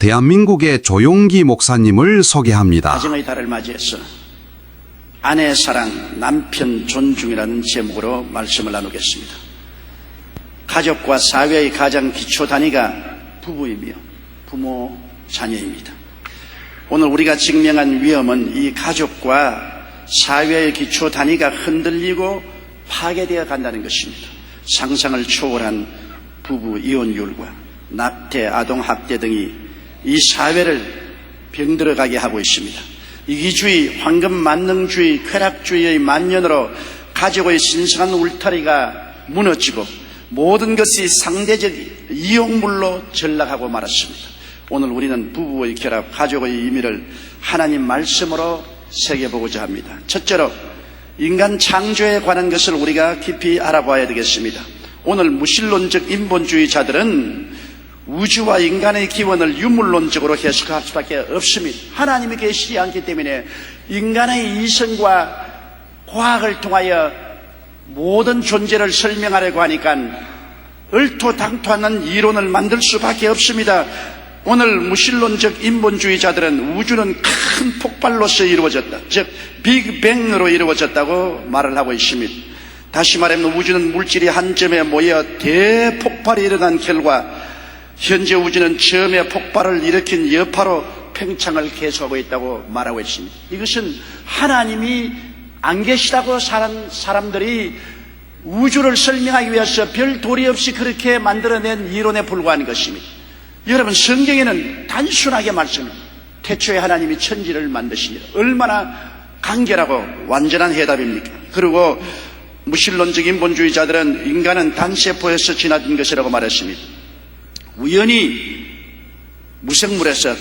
대한민국의 조용기 목사님을 소개합니다. 가정의 달을 맞이해서 아내 사랑, 남편 존중이라는 제목으로 말씀을 나누겠습니다. 가족과 사회의 가장 기초 단위가 부부이며 부모, 자녀입니다. 오늘 우리가 직면한 위험은 이 가족과 사회의 기초 단위가 흔들리고 파괴되어 간다는 것입니다. 상상을 초월한 부부 이혼율과 낙태, 아동학대 등이 이 사회를 병들어가게 하고 있습니다. 이기주의, 황금만능주의, 쾌락주의의 만연으로 가족의 신성한 울타리가 무너지고 모든 것이 상대적 이용물로 전락하고 말았습니다. 오늘 우리는 부부의 결합, 가족의 의미를 하나님 말씀으로 새겨보고자 합니다. 첫째로 인간 창조에 관한 것을 우리가 깊이 알아봐야 되겠습니다. 오늘 무신론적 인본주의자들은 우주와 인간의 기원을 유물론적으로 해석할 수밖에 없습니다. 하나님이 계시지 않기 때문에 인간의 이성과 과학을 통하여 모든 존재를 설명하려고 하니까 얼토당토하는 이론을 만들 수밖에 없습니다. 오늘 무신론적 인본주의자들은 우주는 큰 폭발로서 이루어졌다, 즉 빅뱅으로 이루어졌다고 말을 하고 있습니다. 다시 말하면 우주는 물질이 한 점에 모여 대폭발이 일어난 결과 현재 우주는 처음에 폭발을 일으킨 여파로 팽창을 계속하고 있다고 말하고 있습니다. 이것은 하나님이 안 계시다고 사람들이 우주를 설명하기 위해서 별 도리 없이 그렇게 만들어낸 이론에 불과한 것입니다. 여러분, 성경에는 단순하게 말씀합니다. 태초에 하나님이 천지를 만드시니 얼마나 간결하고 완전한 해답입니까? 그리고 무신론적 인본주의자들은 인간은 단세포에서 진화된 것이라고 말했습니다. 우연히 무생물에서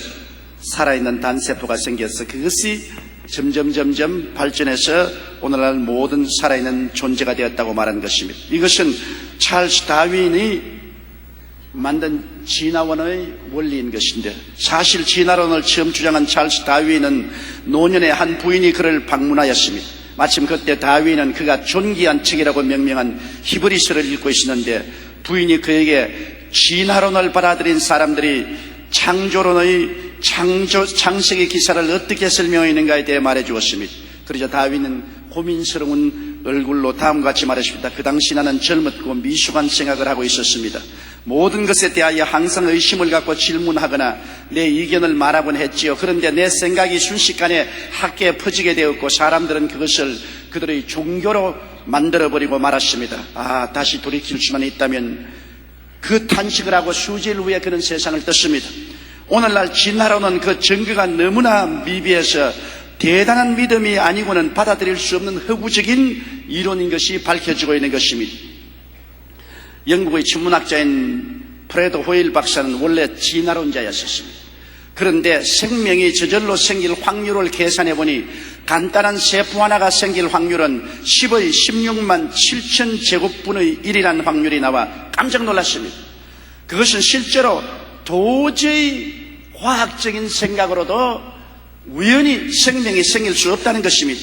살아있는 단세포가 생겨서 그것이 점점 발전해서 오늘날 모든 살아있는 존재가 되었다고 말하는 것입니다. 이것은 찰스 다윈이 만든 진화론의 원리인 것인데, 사실 진화론을 처음 주장한 찰스 다윈은 노년에 한 부인이 그를 방문하였습니다. 마침 그때 다윈은 그가 존귀한 책이라고 명명한 히브리서를 읽고 있었는데, 부인이 그에게 진화론을 받아들인 사람들이 창조론의 창세기 기사를 어떻게 설명했는가에 대해 말해 주었습니다. 그러자 다윈은 고민스러운 얼굴로 다음과 같이 말했습니다. 그 당시 나는 젊었고 미숙한 생각을 하고 있었습니다. 모든 것에 대하여 항상 의심을 갖고 질문하거나 내 의견을 말하곤 했지요. 그런데 내 생각이 순식간에 학계에 퍼지게 되었고 사람들은 그것을 그들의 종교로 만들어버리고 말았습니다. 다시 돌이킬 수만 있다면, 그 탄식을 하고 수질 후에 그는 세상을 떴습니다. 오늘날 진화론은 그 증거가 너무나 미비해서 대단한 믿음이 아니고는 받아들일 수 없는 허구적인 이론인 것이 밝혀지고 있는 것입니다. 영국의 천문학자인 프레드 호일 박사는 원래 진화론자였습니다. 그런데 생명이 저절로 생길 확률을 계산해 보니 간단한 세포 하나가 생길 확률은 10의 16만 7천 제곱분의 1이라는 확률이 나와 깜짝 놀랐습니다. 그것은 실제로 도저히 과학적인 생각으로도 우연히 생명이 생길 수 없다는 것입니다.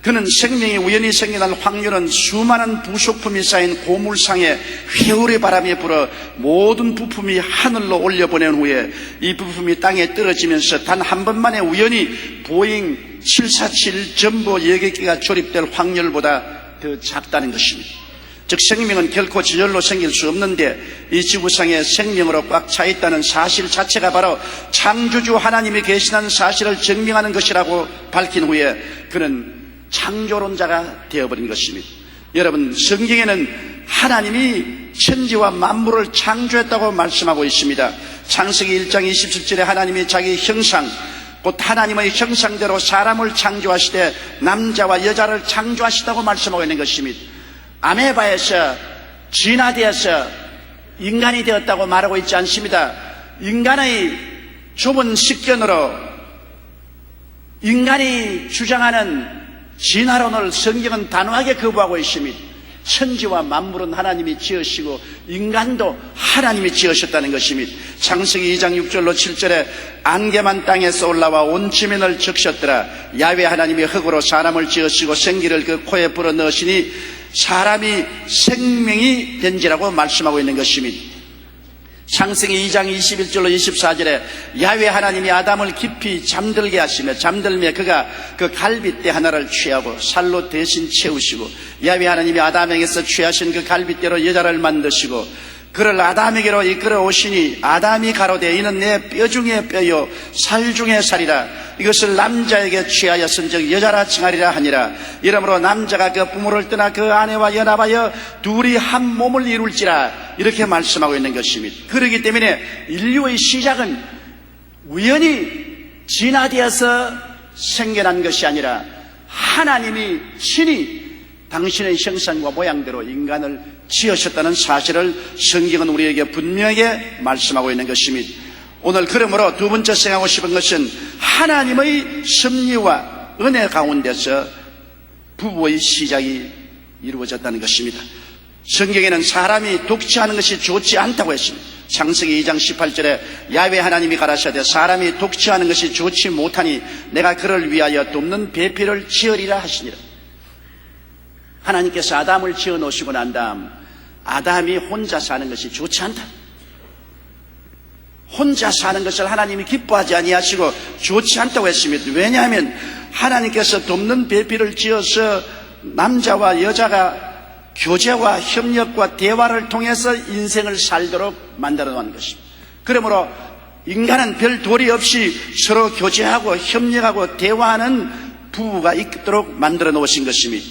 그는 생명이 우연히 생겨날 확률은 수많은 부속품이 쌓인 고물상에 회오리 바람이 불어 모든 부품이 하늘로 올려보낸 후에 이 부품이 땅에 떨어지면서 단 한 번만에 우연히 보잉 747 전보 여객기가 조립될 확률보다 더 작다는 것입니다. 즉 생명은 결코 저절로 생길 수 없는데 이 지구상에 생명으로 꽉 차 있다는 사실 자체가 바로 창조주 하나님이 계시다는 사실을 증명하는 것이라고 밝힌 후에 그는 창조론자가 되어버린 것입니다. 여러분, 성경에는 하나님이 천지와 만물을 창조했다고 말씀하고 있습니다. 창세기 1장 27절에 하나님이 자기 형상, 곧 하나님의 형상대로 사람을 창조하시되 남자와 여자를 창조하시다고 말씀하고 있는 것입니다. 아메바에서 진화되어서 인간이 되었다고 말하고 있지 않습니다. 인간의 좁은 식견으로 인간이 주장하는 진화론을 성경은 단호하게 거부하고 있습니다. 천지와 만물은 하나님이 지으시고 인간도 하나님이 지으셨다는 것입니다. 창세기 2장 6절로 7절에 안개만 땅에서 올라와 온 지면을 적셨더라. 야훼 하나님이 흙으로 사람을 지으시고 생기를 그 코에 불어 넣으시니 사람이 생명이 된지라고 말씀하고 있는 것입니다. 창세기 2장 21절로 24절에 야훼 하나님이 아담을 깊이 잠들게 하시며 잠들며 그가 그 갈빗대 하나를 취하고 살로 대신 채우시고 야훼 하나님이 아담에게서 취하신 그 갈빗대로 여자를 만드시고 그를 아담에게로 이끌어 오시니 아담이 가로되 이는 내 뼈 중에 뼈요 살 중에 살이라 이것을 남자에게 취하였은즉 여자라 칭하리라 하니라. 이러므로 남자가 그 부모를 떠나 그 아내와 연합하여 둘이 한 몸을 이룰지라 이렇게 말씀하고 있는 것입니다. 그렇기 때문에 인류의 시작은 우연히 진화되어서 생겨난 것이 아니라 하나님이 친히 당신의 형상과 모양대로 인간을 지으셨다는 사실을 성경은 우리에게 분명하게 말씀하고 있는 것입니다. 오늘 그러므로 두 번째 생각하고 싶은 것은 하나님의 섭리와 은혜 가운데서 부부의 시작이 이루어졌다는 것입니다. 성경에는 사람이 독취하는 것이 좋지 않다고 했습니다. 창세기 2장 18절에 야훼 하나님이 가라사대 사람이 독취하는 것이 좋지 못하니 내가 그를 위하여 돕는 배필을 지으리라 하시니라. 하나님께서 아담을 지어 놓으시고 난 다음 아담이 혼자 사는 것이 좋지 않다. 혼자 사는 것을 하나님이 기뻐하지 아니하시고 좋지 않다고 했습니다. 왜냐하면 하나님께서 돕는 배필을 지어서 남자와 여자가 교제와 협력과 대화를 통해서 인생을 살도록 만들어 놓은 것입니다. 그러므로 인간은 별 도리 없이 서로 교제하고 협력하고 대화하는 부부가 있도록 만들어 놓으신 것입니다.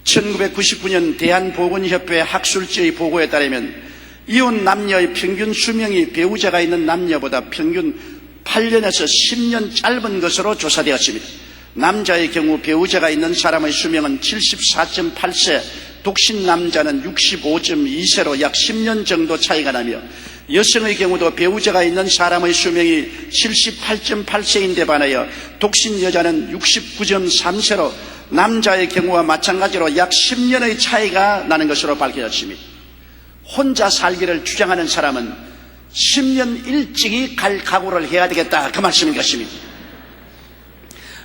1999년 대한보건협회 학술지의 보고에 따르면 이혼 남녀의 평균 수명이 배우자가 있는 남녀보다 평균 8년에서 10년 짧은 것으로 조사되었습니다. 남자의 경우 배우자가 있는 사람의 수명은 74.8세, 독신 남자는 65.2세로 약 10년 정도 차이가 나며 여성의 경우도 배우자가 있는 사람의 수명이 78.8세인데 반하여 독신 여자는 69.3세로 남자의 경우와 마찬가지로 약 10년의 차이가 나는 것으로 밝혀졌습니다. 혼자 살기를 주장하는 사람은 10년 일찍이 갈 각오를 해야 되겠다 그 말씀인 것입니다.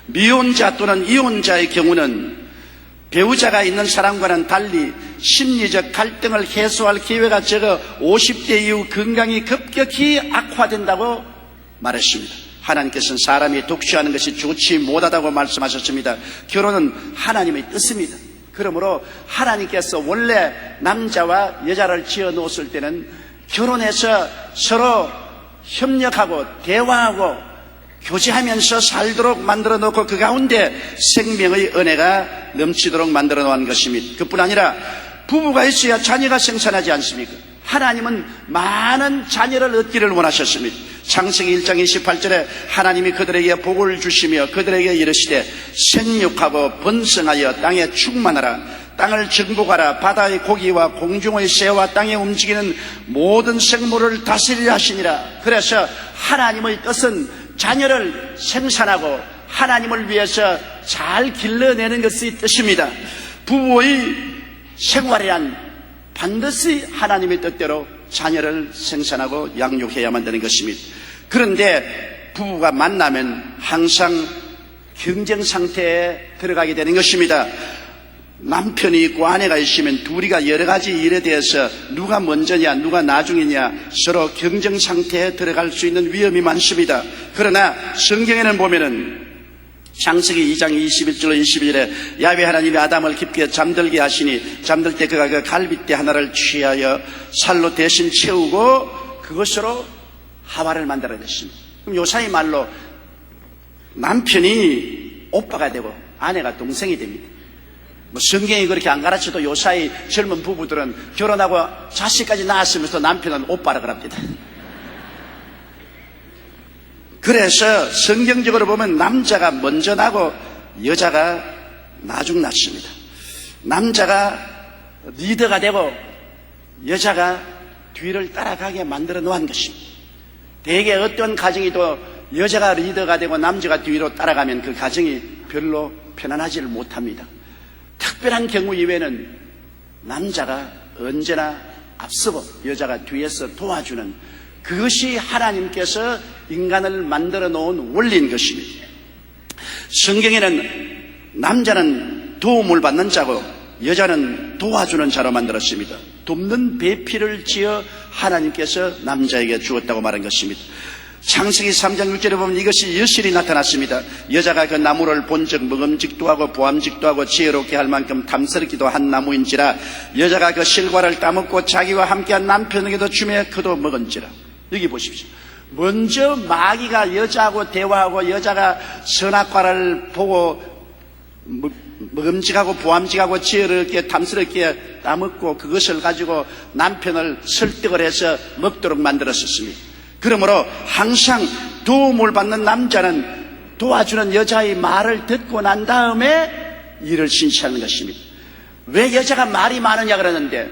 미혼자 또는 이혼자의 경우는 배우자가 있는 사람과는 달리 심리적 갈등을 해소할 기회가 적어 50대 이후 건강이 급격히 악화된다고 말했습니다. 하나님께서는 사람이 독취하는 것이 좋지 못하다고 말씀하셨습니다. 결혼은 하나님의 뜻입니다. 그러므로 하나님께서 원래 남자와 여자를 지어 놓았을 때는 결혼해서 서로 협력하고 대화하고 교제하면서 살도록 만들어 놓고 그 가운데 생명의 은혜가 넘치도록 만들어 놓은 것입니다. 그뿐 아니라 부부가 있어야 자녀가 생산하지 않습니까? 하나님은 많은 자녀를 얻기를 원하셨습니다. 창세기 1장 28절에 하나님이 그들에게 복을 주시며 그들에게 이르시되 생육하고 번성하여 땅에 충만하라. 땅을 정복하라. 바다의 고기와 공중의 새와 땅에 움직이는 모든 생물을 다스리라 하시니라. 그래서 하나님의 뜻은 자녀를 생산하고 하나님을 위해서 잘 길러내는 것이 뜻입니다. 부부의 생활이란 반드시 하나님의 뜻대로 자녀를 생산하고 양육해야만 되는 것입니다. 그런데 부부가 만나면 항상 경쟁 상태에 들어가게 되는 것입니다. 남편이 있고 아내가 있으면 둘이가 여러 가지 일에 대해서 누가 먼저냐 누가 나중이냐 서로 경쟁 상태에 들어갈 수 있는 위험이 많습니다. 그러나 성경에는 보면은 창세기 2장 21절로 22절에 야훼 하나님이 아담을 깊게 잠들게 하시니 잠들 때 그가 그 갈빗대 하나를 취하여 살로 대신 채우고 그것으로 하와를 만들어냈습니다. 그럼 요사이 말로 남편이 오빠가 되고 아내가 동생이 됩니다. 뭐 성경이 그렇게 안 가르쳐도 요사이 젊은 부부들은 결혼하고 자식까지 낳았으면서 남편은 오빠라 그럽니다. 그래서 성경적으로 보면 남자가 먼저 나고 여자가 나중 낳습니다. 남자가 리더가 되고 여자가 뒤를 따라가게 만들어 놓은 것입니다. 대개 어떤 가정이 또 여자가 리더가 되고 남자가 뒤로 따라가면 그 가정이 별로 편안하지를 못합니다. 특별한 경우 이외에는 남자가 언제나 앞서고 여자가 뒤에서 도와주는 그것이 하나님께서 인간을 만들어 놓은 원리인 것입니다. 성경에는 남자는 도움을 받는 자고 여자는 도와주는 자로 만들었습니다. 돕는 배필을 지어 하나님께서 남자에게 주었다고 말한 것입니다. 창세기 3장 6절에 보면 이것이 여실히 나타났습니다. 여자가 그 나무를 본즉 먹음직도 하고 보암직도 하고 지혜롭게 할 만큼 탐스럽기도 한 나무인지라 여자가 그 실과를 따먹고 자기와 함께한 남편에게도 주며 그도 먹은지라. 여기 보십시오. 먼저 마귀가 여자하고 대화하고 여자가 선악과를 보고 먹음직하고 보암직하고 지혜롭게 탐스럽게 따먹고 그것을 가지고 남편을 설득을 해서 먹도록 만들었었습니다. 그러므로 항상 도움을 받는 남자는 도와주는 여자의 말을 듣고 난 다음에 일을 실시하는 것입니다. 왜 여자가 말이 많으냐 그러는데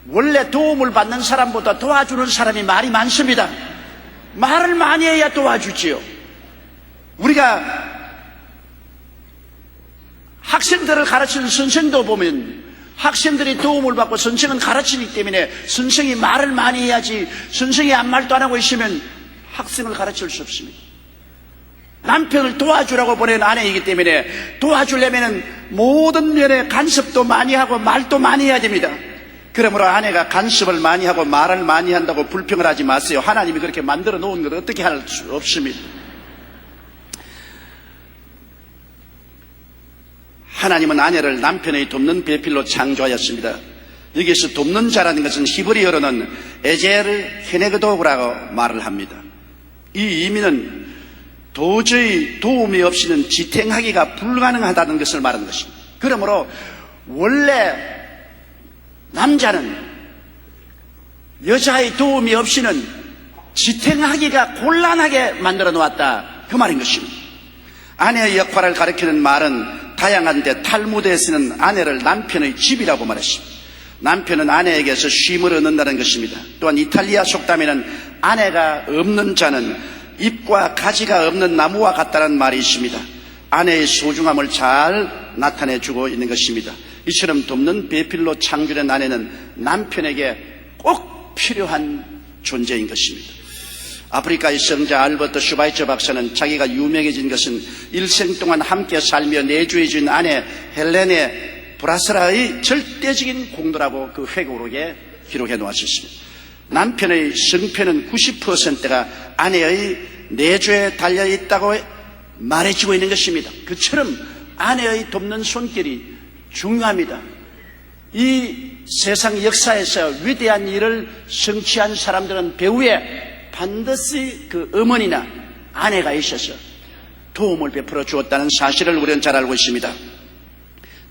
원래 도움을 받는 사람보다 도와주는 사람이 말이 많습니다. 말을 많이 해야 도와주지요. 우리가 학생들을 가르치는 선생도 보면 학생들이 도움을 받고 선생은 가르치기 때문에 선생이 말을 많이 해야지 선생이 아무 말도 안 하고 있으면 학생을 가르칠 수 없습니다. 남편을 도와주라고 보낸 아내이기 때문에 도와주려면 모든 면에 간섭도 많이 하고 말도 많이 해야 됩니다. 그러므로 아내가 간섭을 많이 하고 말을 많이 한다고 불평을 하지 마세요. 하나님이 그렇게 만들어 놓은 걸 어떻게 할 수 없습니다. 하나님은 아내를 남편의 돕는 배필로 창조하였습니다. 여기서 돕는 자라는 것은 히브리어로는 에제르 헤네그도브라고 말을 합니다. 이 의미는 도저히 도움이 없이는 지탱하기가 불가능하다는 것을 말하는 것입니다. 그러므로 원래 남자는 여자의 도움이 없이는 지탱하기가 곤란하게 만들어 놓았다 그 말인 것입니다. 아내의 역할을 가리키는 말은 다양한데 탈무드에서는 아내를 남편의 집이라고 말했습니다. 남편은 아내에게서 쉼을 얻는다는 것입니다. 또한 이탈리아 속담에는 아내가 없는 자는 잎과 가지가 없는 나무와 같다는 말이 있습니다. 아내의 소중함을 잘 나타내주고 있는 것입니다. 이처럼 돕는 배필로 창조된 아내는 남편에게 꼭 필요한 존재인 것입니다. 아프리카의 성자 알버트 슈바이처 박사는 자기가 유명해진 것은 일생 동안 함께 살며 내주해준 아내 헬레네 브라스라의 절대적인 공로라고 그 회고록에 기록해 놓았습니다. 남편의 성패는 90%가 아내의 내조에 달려있다고 말해주고 있는 것입니다. 그처럼 아내의 돕는 손길이 중요합니다. 이 세상 역사에서 위대한 일을 성취한 사람들은 배후에 반드시 그 어머니나 아내가 있어서 도움을 베풀어 주었다는 사실을 우리는 잘 알고 있습니다.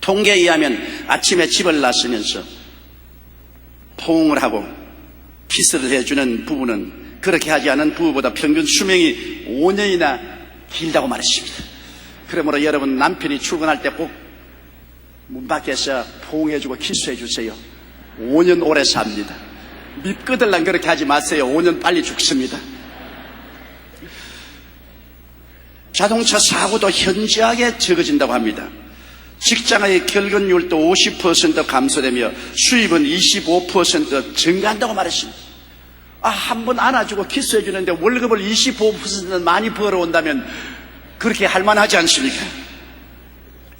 통계에 의하면 아침에 집을 나서면서 포옹을 하고 키스를 해주는 부부는 그렇게 하지 않은 부부보다 평균 수명이 5년이나 길다고 말했습니다. 그러므로 여러분 남편이 출근할 때 꼭 문 밖에서 포옹해주고 키스해주세요. 5년 오래 삽니다. 밉거들랑 그렇게 하지 마세요. 5년 빨리 죽습니다. 자동차 사고도 현저하게 적어진다고 합니다. 직장의 결근율도 50% 감소되며 수입은 25% 증가한다고 말했습니다. 한 번 안아주고 키스해주는데 월급을 25% 많이 벌어온다면 그렇게 할만하지 않습니까?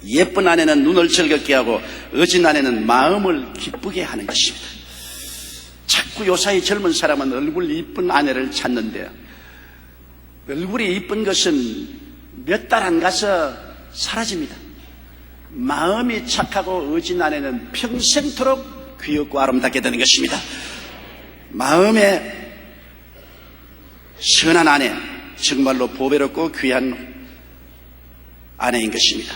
예쁜 아내는 눈을 즐겁게 하고 어진 아내는 마음을 기쁘게 하는 것입니다. 자꾸 요사이 젊은 사람은 얼굴 이쁜 아내를 찾는데 얼굴이 이쁜 것은 몇 달 안 가서 사라집니다. 마음이 착하고 어진 아내는 평생토록 귀엽고 아름답게 되는 것입니다. 마음에 선한 아내, 정말로 보배롭고 귀한 아내인 것입니다.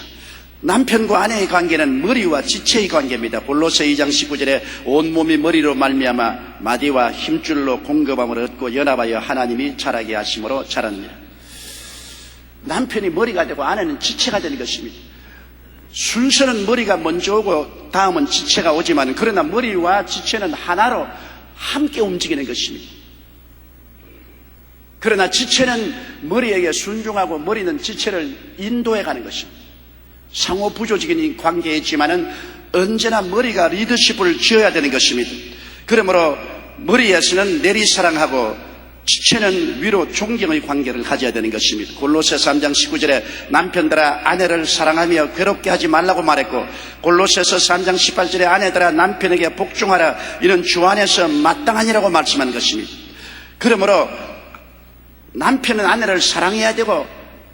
남편과 아내의 관계는 머리와 지체의 관계입니다. 골로새 2장 19절에 온몸이 머리로 말미암아 마디와 힘줄로 공급함을 얻고 연합하여 하나님이 자라게 하심으로 자랍니다. 남편이 머리가 되고 아내는 지체가 되는 것입니다. 순서는 머리가 먼저 오고 다음은 지체가 오지만 그러나 머리와 지체는 하나로 함께 움직이는 것입니다. 그러나 지체는 머리에게 순종하고 머리는 지체를 인도해 가는 것입니다. 상호 부조적인 관계이지만은 언제나 머리가 리더십을 지어야 되는 것입니다. 그러므로 머리에서는 내리사랑하고 지체는 위로 존경의 관계를 가져야 되는 것입니다. 골로새서 3장 19절에 남편들아 아내를 사랑하며 괴롭게 하지 말라고 말했고, 골로새서 3장 18절에 아내들아 남편에게 복종하라, 이는 주 안에서 마땅하니라고 말씀한 것입니다. 그러므로 남편은 아내를 사랑해야 되고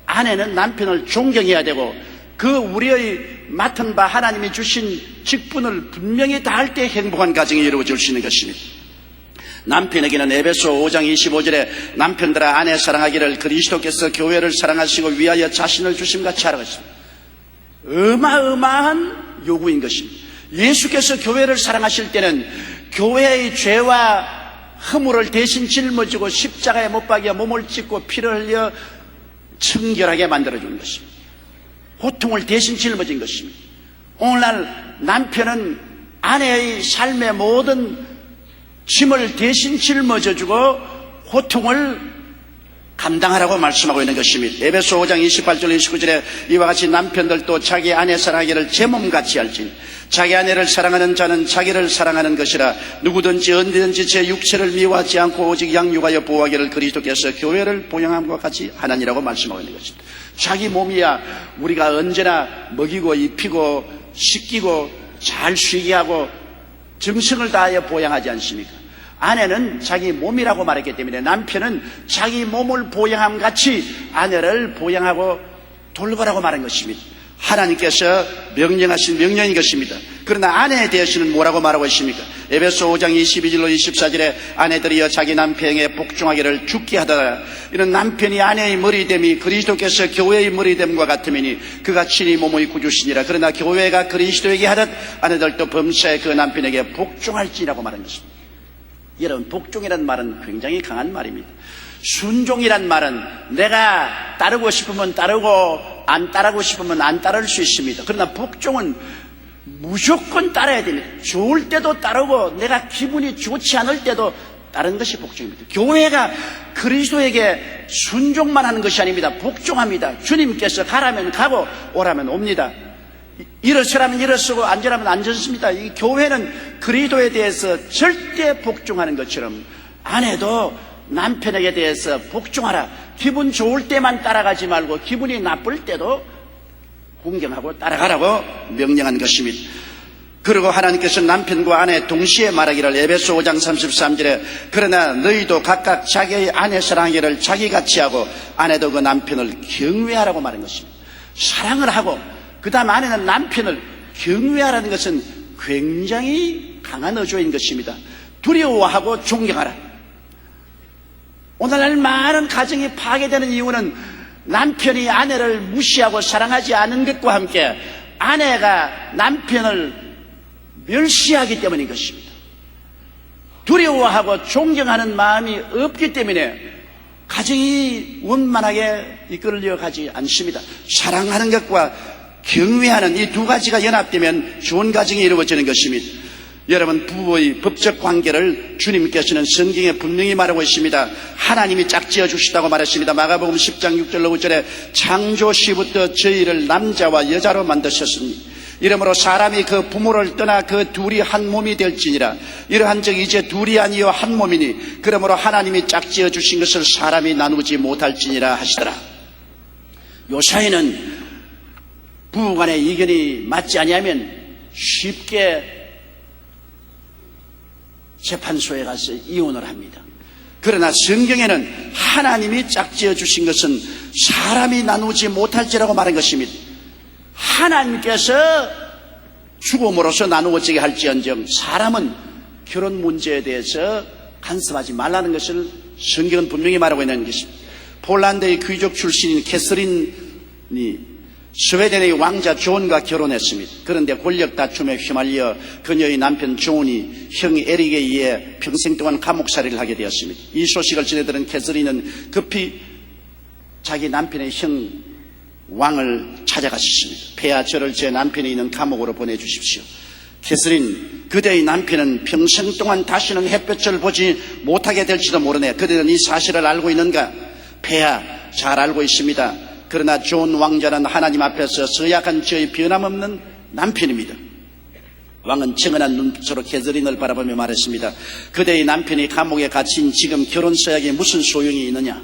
아내는 남편을 존경해야 되고, 그 우리의 맡은 바 하나님이 주신 직분을 분명히 다할 때 행복한 가정이 이루어질 수 있는 것입니다. 남편에게는 에베소 5장 25절에 남편들아 아내 사랑하기를 그리스도께서 교회를 사랑하시고 위하여 자신을 주심같이 하라 것입니다. 어마어마한 요구인 것입니다. 예수께서 교회를 사랑하실 때는 교회의 죄와 허물을 대신 짊어지고 십자가에 못 박여 몸을 찢고 피를 흘려 청결하게 만들어주는 것입니다. 고통을 대신 짊어진 것입니다. 오늘날 남편은 아내의 삶의 모든 짐을 대신 짊어져주고 고통을 감당하라고 말씀하고 있는 것입니다. 에베소 5장 28절 29절에 이와 같이 남편들도 자기 아내 사랑하기를 제 몸같이 할지니 자기 아내를 사랑하는 자는 자기를 사랑하는 것이라. 누구든지 언제든지 제 육체를 미워하지 않고 오직 양육하여 보호하기를 그리스도께서 교회를 보양함과 같이 하나니라고 말씀하고 있는 것입니다. 자기 몸이야 우리가 언제나 먹이고 입히고 씻기고 잘 쉬게 하고 정성을 다하여 보양하지 않습니까? 아내는 자기 몸이라고 말했기 때문에 남편은 자기 몸을 보양함 같이 아내를 보양하고 돌보라고 말한 것입니다. 하나님께서 명령하신 명령인 것입니다. 그러나 아내에 대해서는 뭐라고 말하고 있습니까? 에베소 5장 22절로 24절에 아내들이여 자기 남편에게 복종하기를 죽게 하더라. 이는 남편이 아내의 머리됨이 그리스도께서 교회의 머리됨과 같음이니 그가 친히 몸의 구주시니라. 그러나 교회가 그리스도에게 하듯 아내들도 범사에 그 남편에게 복종할지라고 말한 것입니다. 여러분, 복종이란 말은 굉장히 강한 말입니다. 순종이란 말은 내가 따르고 싶으면 따르고 안 따르고 싶으면 안 따를 수 있습니다. 그러나 복종은 무조건 따라야 됩니다. 좋을 때도 따르고 내가 기분이 좋지 않을 때도 따르는 것이 복종입니다. 교회가 그리스도에게 순종만 하는 것이 아닙니다. 복종합니다. 주님께서 가라면 가고 오라면 옵니다. 일어서라면 일어서고 앉으라면 앉았습니다. 이 교회는 그리스도에 대해서 절대 복종하는 것처럼 아내도 남편에게 대해서 복종하라. 기분 좋을 때만 따라가지 말고 기분이 나쁠 때도 공경하고 따라가라고 명령한 것입니다. 그리고 하나님께서 남편과 아내 동시에 말하기를 에베소 5장 33절에 그러나 너희도 각각 자기의 아내 사랑하기를 자기같이 하고 아내도 그 남편을 경외하라고 말한 것입니다. 사랑을 하고 그 다음 아내는 남편을 경외하라는 것은 굉장히 강한 어조인 것입니다. 두려워하고 존경하라. 오늘날 많은 가정이 파괴되는 이유는 남편이 아내를 무시하고 사랑하지 않은 것과 함께 아내가 남편을 멸시하기 때문인 것입니다. 두려워하고 존경하는 마음이 없기 때문에 가정이 원만하게 이끌려 가지 않습니다. 사랑하는 것과 경외하는 이 두 가지가 연합되면 좋은 가정이 이루어지는 것입니다. 여러분, 부부의 법적 관계를 주님께서는 성경에 분명히 말하고 있습니다. 하나님이 짝지어 주시다고 말했습니다. 마가복음 10장 6절 9절에 창조 시부터 저희를 남자와 여자로 만드셨으니 이러므로 사람이 그 부모를 떠나 그 둘이 한 몸이 될지니라. 이러한 적 이제 둘이 아니요 한 몸이니 그러므로 하나님이 짝지어 주신 것을 사람이 나누지 못할지니라 하시더라. 요 사이는 부부간의 의견이 맞지 아니하면 쉽게 재판소에 가서 이혼을 합니다. 그러나 성경에는 하나님이 짝지어 주신 것은 사람이 나누지 못할지라고 말한 것입니다. 하나님께서 죽음으로써 나누어지게 할지언정 사람은 결혼 문제에 대해서 간섭하지 말라는 것을 성경은 분명히 말하고 있는 것입니다. 폴란드의 귀족 출신인 캐서린이 스웨덴의 왕자 존과 결혼했습니다. 그런데 권력 다툼에 휘말려 그녀의 남편 존이 형 에릭에 의해 평생 동안 감옥살이를 하게 되었습니다. 이 소식을 전해들은 캐서린은 급히 자기 남편의 형 왕을 찾아갔습니다. 폐하 저를 제 남편이 있는 감옥으로 보내주십시오. 캐서린, 그대의 남편은 평생 동안 다시는 햇볕을 보지 못하게 될지도 모르네. 그대는 이 사실을 알고 있는가? 폐하, 잘 알고 있습니다. 그러나 존 왕자는 하나님 앞에서 서약한 저의 변함없는 남편입니다. 왕은 청은한 눈빛으로 게드린을 바라보며 말했습니다. 그대의 남편이 감옥에 갇힌 지금 결혼 서약이 무슨 소용이 있느냐?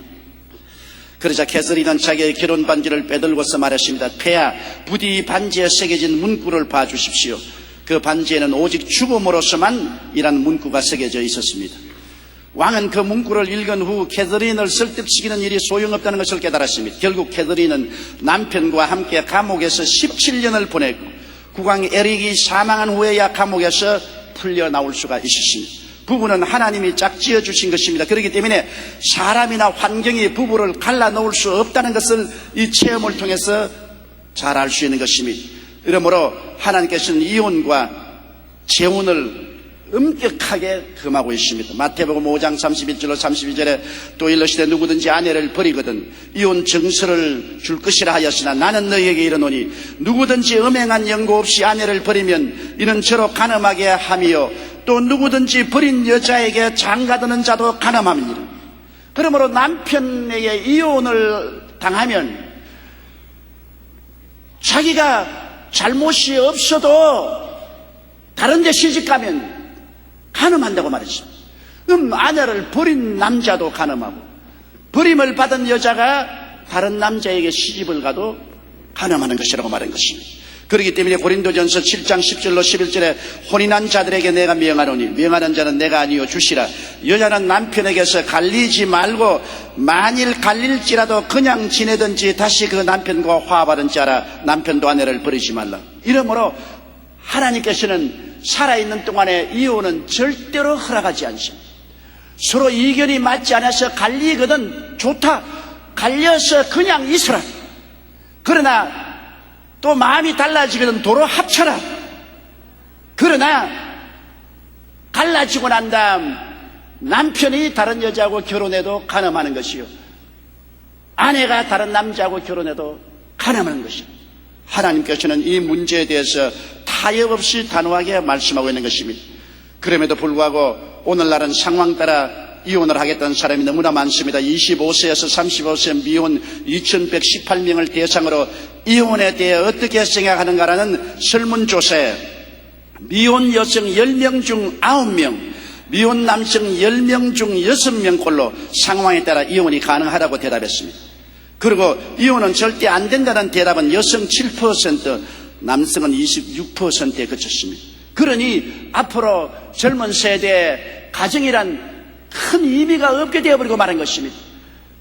그러자 게드린은 자기의 결혼 반지를 빼들고서 말했습니다. 폐하, 부디 반지에 새겨진 문구를 봐주십시오. 그 반지에는 오직 죽음으로서만 이란 문구가 새겨져 있었습니다. 왕은 그 문구를 읽은 후 게드린을 설득시키는 일이 소용없다는 것을 깨달았습니다. 결국 게드린은 남편과 함께 감옥에서 17년을 보냈고 국왕 에릭이 사망한 후에야 감옥에서 풀려 나올 수가 있었습니다. 부부는 하나님이 짝지어 주신 것입니다. 그렇기 때문에 사람이나 환경이 부부를 갈라놓을 수 없다는 것을 이 체험을 통해서 잘 알 수 있는 것입니다. 이러므로 하나님께서는 이혼과 재혼을 엄격하게 금하고 있습니다. 마태복음 5장 31절로 32절에 또 일러시되 누구든지 아내를 버리거든 이혼 증서를 줄 것이라 하였으나 나는 너희에게 이르노니 누구든지 음행한 연고 없이 아내를 버리면 이는 저로 간음하게 함이요 또 누구든지 버린 여자에게 장가드는 자도 간음함이니라. 그러므로 남편에게 이혼을 당하면 자기가 잘못이 없어도 다른 데 시집가면 간음한다고 말했습니다. 아내를 버린 남자도 간음하고 버림을 받은 여자가 다른 남자에게 시집을 가도 간음하는 것이라고 말한 것입니다. 그렇기 때문에 고린도전서 7장 10절로 11절에 혼인한 자들에게 내가 명하노니 명하는 자는 내가 아니요 주시라. 여자는 남편에게서 갈리지 말고 만일 갈릴지라도 그냥 지내든지 다시 그 남편과 화합하든지 하라. 남편도 아내를 버리지 말라. 이러므로 하나님께서는 살아있는 동안에 이혼은 절대로 허락하지 않습니다. 서로 이견이 맞지 않아서 갈리거든 좋다. 갈려서 그냥 있어라. 그러나 또 마음이 달라지거든 도로 합쳐라. 그러나 갈라지고 난 다음 남편이 다른 여자하고 결혼해도 간음하는 것이요 아내가 다른 남자하고 결혼해도 간음하는 것이요. 하나님께서는 이 문제에 대해서 타협 없이 단호하게 말씀하고 있는 것입니다. 그럼에도 불구하고 오늘날은 상황 따라 이혼을 하겠다는 사람이 너무나 많습니다. 25세에서 35세 미혼 2118명을 대상으로 이혼에 대해 어떻게 생각하는가라는 설문조사에 미혼 여성 10명 중 9명, 미혼 남성 10명 중 6명꼴로 상황에 따라 이혼이 가능하다고 대답했습니다. 그리고 이혼은 절대 안 된다는 대답은 여성 7%, 남성은 26%에 그쳤습니다. 그러니 앞으로 젊은 세대의 가정이란 큰 의미가 없게 되어버리고 말한 것입니다.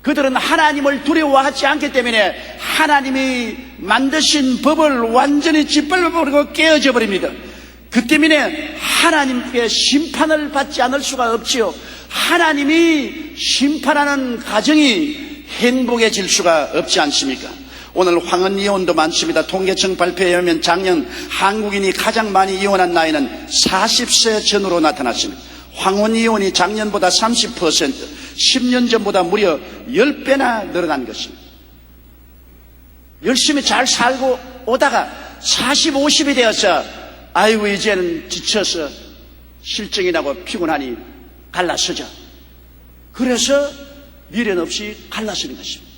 그들은 하나님을 두려워하지 않기 때문에 하나님이 만드신 법을 완전히 짓밟아버리고 깨어져 버립니다. 그 때문에 하나님께 심판을 받지 않을 수가 없지요. 하나님이 심판하는 가정이 행복해질 수가 없지 않습니까? 오늘 황혼 이혼도 많습니다. 통계청 발표에 의하면 작년 한국인이 가장 많이 이혼한 나이는 40세 전후로 나타났습니다. 황혼 이혼이 작년보다 30%, 10년 전보다 무려 10배나 늘어난 것입니다. 열심히 잘 살고 오다가 40, 50이 되어서 아이고 이제는 지쳐서 실증이 나고 피곤하니 갈라서자. 그래서 미련 없이 갈라서는 것입니다.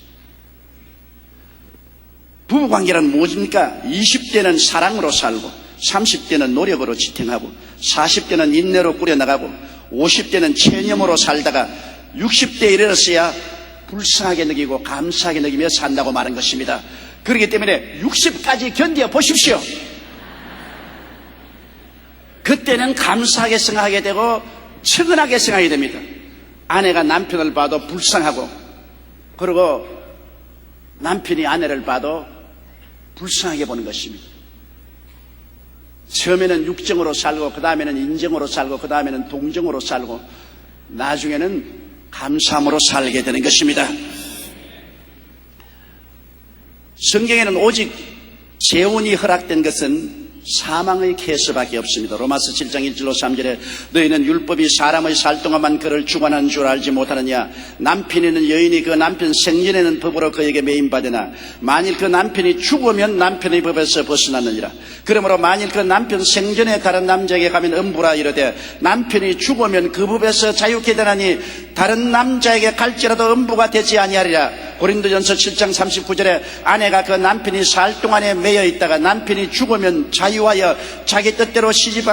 부부관계란 무엇입니까? 20대는 사랑으로 살고 30대는 노력으로 지탱하고 40대는 인내로 꾸려나가고 50대는 체념으로 살다가 60대에 이르렀어야 불쌍하게 느끼고 감사하게 느끼며 산다고 말한 것입니다. 그렇기 때문에 60까지 견뎌 보십시오. 그때는 감사하게 생각하게 되고 측은하게 생각하게 됩니다. 아내가 남편을 봐도 불쌍하고 그리고 남편이 아내를 봐도 불쌍하게 보는 것입니다. 처음에는 육정으로 살고 그 다음에는 인정으로 살고 그 다음에는 동정으로 살고 나중에는 감사함으로 살게 되는 것입니다. 성경에는 오직 재혼이 허락된 것은 사망의 개수밖에 없습니다. 로마서 7장 1절로 3절에 너희는 율법이 사람의 살 동안만 그를 주관하는 줄 알지 못하느냐. 남편이는 여인이 그 남편 생전에는 법으로 그에게 매인받으나 만일 그 남편이 죽으면 남편의 법에서 벗어났느니라. 그러므로 만일 그 남편 생전에 다른 남자에게 가면 음부라 이르되 남편이 죽으면 그 법에서 자유케 되나니 다른 남자에게 갈지라도 음부가 되지 아니하리라. 고린도전서 7장 39절에 아내가 그 남편이 살 동안에 매여 있다가 남편이 죽으면 자유 자유하여 자기 뜻대로 시집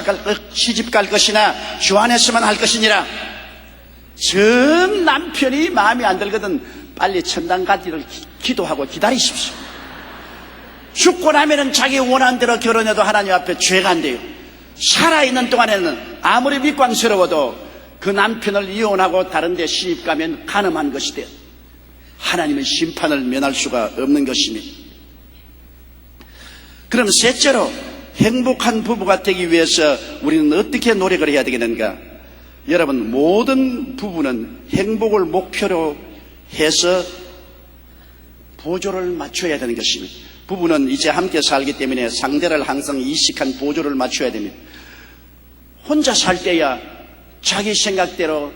갈 것이나 주 안에서만 할 것이니라. 전 남편이 마음에 안 들거든 빨리 천당 가기를 기도하고 기다리십시오. 죽고 나면은 자기 원하는 대로 결혼해도 하나님 앞에 죄가 안 돼요. 살아있는 동안에는 아무리 밑광스러워도 그 남편을 이혼하고 다른 데 시집 가면 간음한 것이 돼요. 하나님은 심판을 면할 수가 없는 것입니다. 그럼 셋째로 행복한 부부가 되기 위해서 우리는 어떻게 노력을 해야 되겠는가? 여러분, 모든 부부는 행복을 목표로 해서 보조를 맞춰야 되는 것입니다. 부부는 이제 함께 살기 때문에 상대를 항상 이식한 보조를 맞춰야 됩니다. 혼자 살 때야 자기 생각대로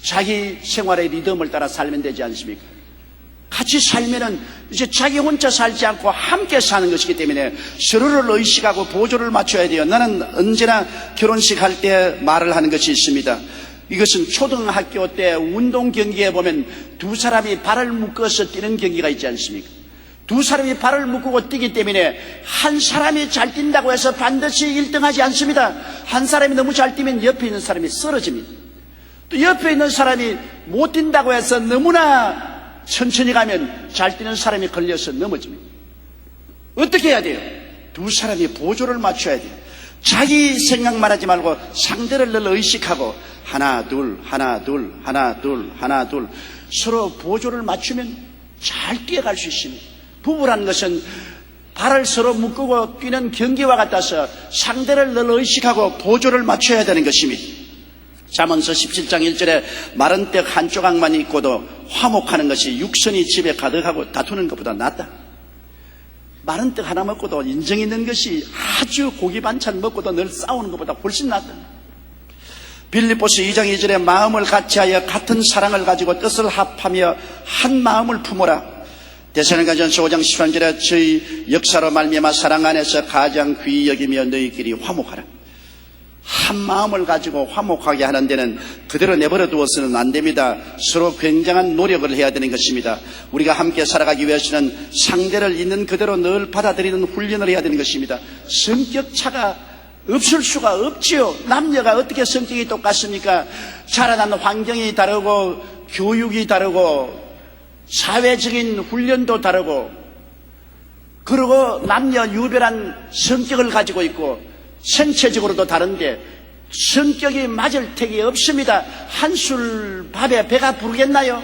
자기 생활의 리듬을 따라 살면 되지 않습니까? 같이 살면은 이제 자기 혼자 살지 않고 함께 사는 것이기 때문에 서로를 의식하고 보조를 맞춰야 돼요. 나는 언제나 결혼식 할 때 말을 하는 것이 있습니다. 이것은 초등학교 때 운동 경기에 보면 두 사람이 발을 묶어서 뛰는 경기가 있지 않습니까? 두 사람이 발을 묶고 뛰기 때문에 한 사람이 잘 뛴다고 해서 반드시 1등하지 않습니다. 한 사람이 너무 잘 뛰면 옆에 있는 사람이 쓰러집니다. 또 옆에 있는 사람이 못 뛴다고 해서 너무나 천천히 가면 잘 뛰는 사람이 걸려서 넘어집니다. 어떻게 해야 돼요? 두 사람이 보조를 맞춰야 돼요. 자기 생각만 하지 말고 상대를 늘 의식하고 하나 둘 하나 둘 하나 둘 하나 둘 서로 보조를 맞추면 잘 뛰어갈 수 있습니다. 부부라는 것은 발을 서로 묶고 뛰는 경기와 같아서 상대를 늘 의식하고 보조를 맞춰야 되는 것입니다. 잠언서 17장 1절에 마른 떡 한 조각만 있고도 화목하는 것이 육선이 집에 가득하고 다투는 것보다 낫다. 마른 떡 하나 먹고도 인정 있는 것이 아주 고기 반찬 먹고도 늘 싸우는 것보다 훨씬 낫다. 빌립보서 2장 2절에 마음을 같이하여 같은 사랑을 가지고 뜻을 합하며 한 마음을 품어라. 데살로니가전서 5장 13절에 저희 역사로 말미암아 사랑 안에서 가장 귀히 여기며 너희끼리 화목하라. 한 마음을 가지고 화목하게 하는 데는 그대로 내버려 두어서는 안 됩니다. 서로 굉장한 노력을 해야 되는 것입니다. 우리가 함께 살아가기 위해서는 상대를 있는 그대로 늘 받아들이는 훈련을 해야 되는 것입니다. 성격 차가 없을 수가 없지요. 남녀가 어떻게 성격이 똑같습니까? 자라난 환경이 다르고 교육이 다르고 사회적인 훈련도 다르고 그리고 남녀 유별한 성격을 가지고 있고 생체적으로도 다른데 성격이 맞을 택이 없습니다. 한술 밥에 배가 부르겠나요?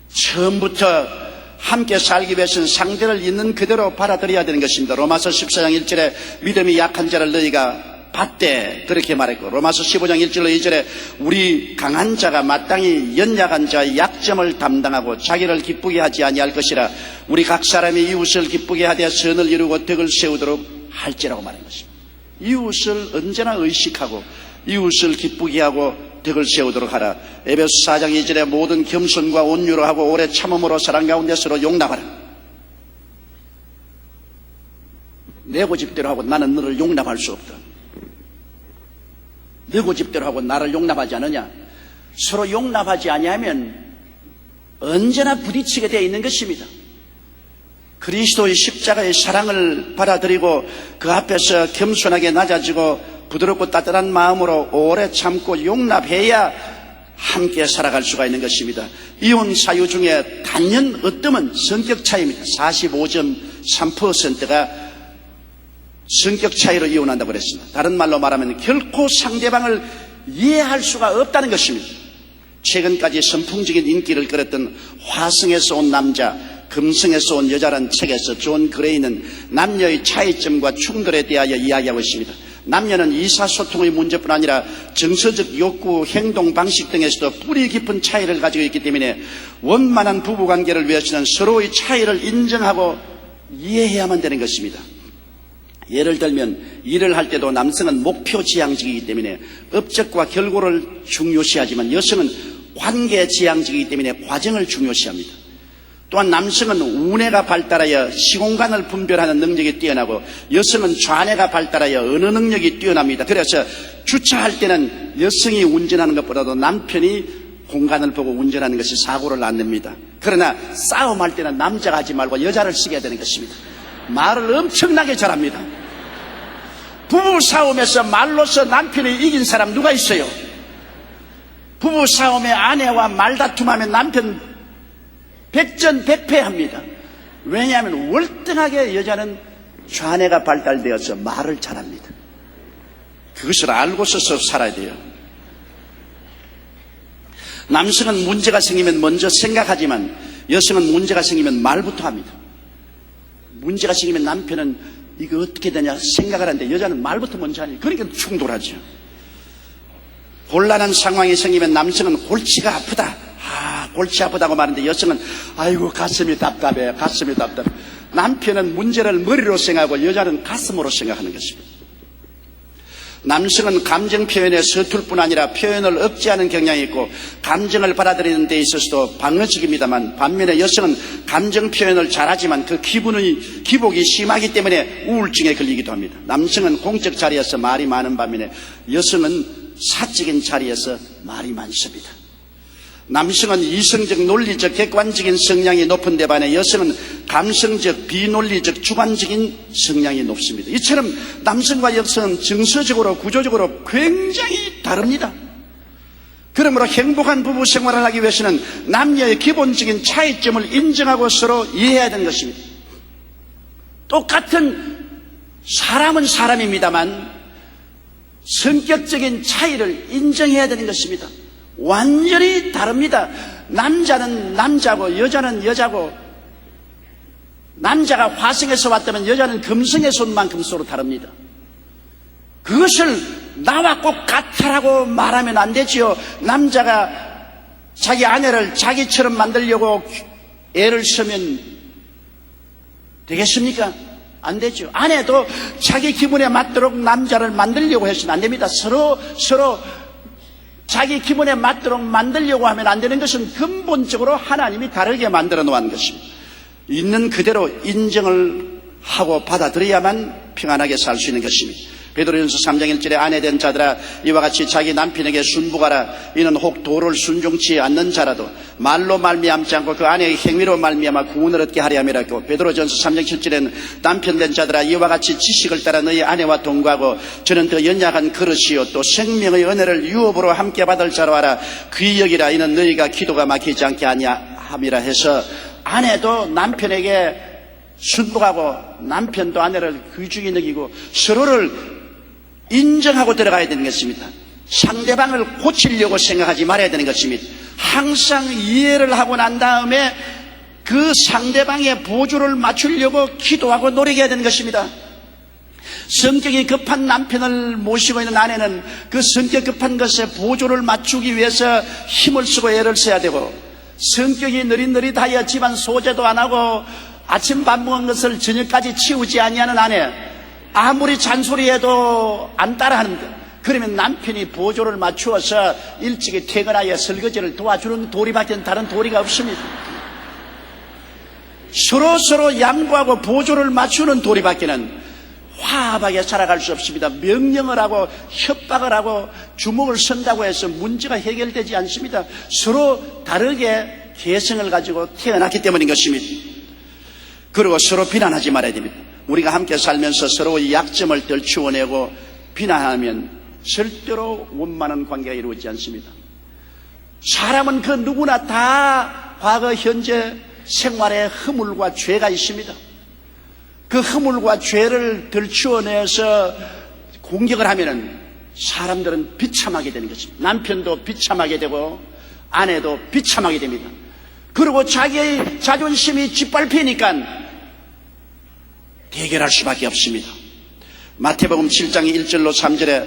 처음부터 함께 살기 위해서는 상대를 있는 그대로 받아들여야 되는 것입니다. 로마서 14장 1절에 믿음이 약한 자를 너희가 받되 그렇게 말했고, 로마서 15장 1절로 2절에 우리 강한 자가 마땅히 연약한 자의 약점을 담당하고 자기를 기쁘게 하지 아니할 것이라. 우리 각 사람이 이웃을 기쁘게 하되 선을 이루고 덕을 세우도록 할지라고 말한 것입니다. 이웃을 언제나 의식하고 이웃을 기쁘게 하고 덕을 세우도록 하라. 에베소 4장 2절에 모든 겸손과 온유로 하고 오래 참음으로 사랑 가운데 서로 용납하라. 내 고집대로 하고 나는 너를 용납할 수 없다. 내 고집대로 하고 나를 용납하지 않느냐? 서로 용납하지 아니하면 언제나 부딪히게 되어 있는 것입니다. 그리스도의 십자가의 사랑을 받아들이고 그 앞에서 겸손하게 낮아지고 부드럽고 따뜻한 마음으로 오래 참고 용납해야 함께 살아갈 수가 있는 것입니다. 이혼 사유 중에 단연 어뜸은 성격 차이입니다. 45.3%가 성격 차이로 이혼한다고 그랬습니다. 다른 말로 말하면 결코 상대방을 이해할 수가 없다는 것입니다. 최근까지 선풍적인 인기를 끌었던 화성에서 온 남자, 금성에서 온 여자라는 책에서 존 그레이는 남녀의 차이점과 충돌에 대하여 이야기하고 있습니다. 남녀는 의사소통의 문제뿐 아니라 정서적 욕구, 행동 방식 등에서도 뿌리 깊은 차이를 가지고 있기 때문에 원만한 부부관계를 위해서는 서로의 차이를 인정하고 이해해야만 되는 것입니다. 예를 들면 일을 할 때도 남성은 목표 지향적이기 때문에 업적과 결과를 중요시하지만 여성은 관계 지향적이기 때문에 과정을 중요시합니다. 또한 남성은 우뇌가 발달하여 시공간을 분별하는 능력이 뛰어나고 여성은 좌뇌가 발달하여 언어 능력이 뛰어납니다. 그래서 주차할 때는 여성이 운전하는 것보다도 남편이 공간을 보고 운전하는 것이 사고를 안 냅니다. 그러나 싸움할 때는 남자가 하지 말고 여자를 쓰게 되는 것입니다. 말을 엄청나게 잘합니다. 부부 싸움에서 말로서 남편이 이긴 사람 누가 있어요? 부부 싸움에 아내와 말다툼하면 남편 백전백패합니다. 왜냐하면 월등하게 여자는 좌뇌가 발달되어서 말을 잘합니다. 그것을 알고서 살아야 돼요. 남성은 문제가 생기면 먼저 생각하지만 여성은 문제가 생기면 말부터 합니다. 문제가 생기면 남편은 이거 어떻게 되냐 생각을 하는데 여자는 말부터 먼저 하니 그러니까 충돌하죠. 곤란한 상황이 생기면 남성은 골치가 아프다. 골치 아프다고 말하는데 여성은 아이고 가슴이 답답해. 가슴이 답답해. 남편은 문제를 머리로 생각하고 여자는 가슴으로 생각하는 것입니다. 남성은 감정 표현에 서툴 뿐 아니라 표현을 억제하는 경향이 있고 감정을 받아들이는 데 있어서도 방어적입니다만 반면에 여성은 감정 표현을 잘하지만 그 기복이 심하기 때문에 우울증에 걸리기도 합니다. 남성은 공적 자리에서 말이 많은 반면에 여성은 사적인 자리에서 말이 많습니다. 남성은 이성적, 논리적, 객관적인 성향이 높은 데 반해 여성은 감성적, 비논리적, 주관적인 성향이 높습니다. 이처럼 남성과 여성은 정서적으로, 구조적으로 굉장히 다릅니다. 그러므로 행복한 부부 생활을 하기 위해서는 남녀의 기본적인 차이점을 인정하고 서로 이해해야 되는 것입니다. 똑같은 사람은 사람입니다만 성격적인 차이를 인정해야 되는 것입니다. 완전히 다릅니다. 남자는 남자고 여자는 여자고 남자가 화성에서 왔다면 여자는 금성에서 온 만큼 서로 다릅니다. 그것을 나와 꼭 같아라고 말하면 안 되지요. 남자가 자기 아내를 자기처럼 만들려고 애를 쓰면 되겠습니까? 안 되죠. 아내도 자기 기분에 맞도록 남자를 만들려고 해서는 안 됩니다. 서로 자기 기분에 맞도록 만들려고 하면 안 되는 것은 근본적으로 하나님이 다르게 만들어 놓은 것입니다. 있는 그대로 인정을 하고 받아들여야만 평안하게 살 수 있는 것입니다. 베드로전서 3장 1절에 아내된 자들아 이와 같이 자기 남편에게 순복하라. 이는 혹 도를 순종치 않는 자라도 말로 말미암지 않고 그 아내의 행위로 말미암아 구원을 얻게 하려 함이라고. 베드로전서 3장 7절에는 남편된 자들아 이와 같이 지식을 따라 너희 아내와 동거하고 저는 더 연약한 그릇이요 또 생명의 은혜를 유업으로 함께 받을 자로 하라. 귀히 여기라. 이는 너희가 기도가 막히지 않게 하니함이라 해서 아내도 남편에게 순복하고 남편도 아내를 귀중히 여기고 서로를 인정하고 들어가야 되는 것입니다. 상대방을 고치려고 생각하지 말아야 되는 것입니다. 항상 이해를 하고 난 다음에 그 상대방의 보조를 맞추려고 기도하고 노력해야 되는 것입니다. 성격이 급한 남편을 모시고 있는 아내는 그 성격 급한 것에 보조를 맞추기 위해서 힘을 쓰고 애를 써야 되고, 성격이 느릿느릿하여 집안 소재도 안 하고 아침 밥 먹은 것을 저녁까지 치우지 아니하는 아내, 아무리 잔소리해도 안 따라하는 것. 그러면 남편이 보조를 맞추어서 일찍이 퇴근하여 설거지를 도와주는 도리밖에 다른 도리가 없습니다. 서로 양보하고 보조를 맞추는 도리밖에는 화합하게 살아갈 수 없습니다. 명령을 하고 협박을 하고 주먹을 선다고 해서 문제가 해결되지 않습니다. 서로 다르게 개성을 가지고 태어났기 때문인 것입니다. 그리고 서로 비난하지 말아야 됩니다. 우리가 함께 살면서 서로의 약점을 떨치워내고 비난하면 절대로 원만한 관계가 이루어지지 않습니다. 사람은 그 누구나 다 과거 현재 생활에 허물과 죄가 있습니다. 그 허물과 죄를 들추어내서 공격을 하면은 사람들은 비참하게 되는 것입니다. 남편도 비참하게 되고 아내도 비참하게 됩니다. 그리고 자기의 자존심이 짓밟히니까 대결할 수밖에 없습니다. 마태복음 7장 1절로 3절에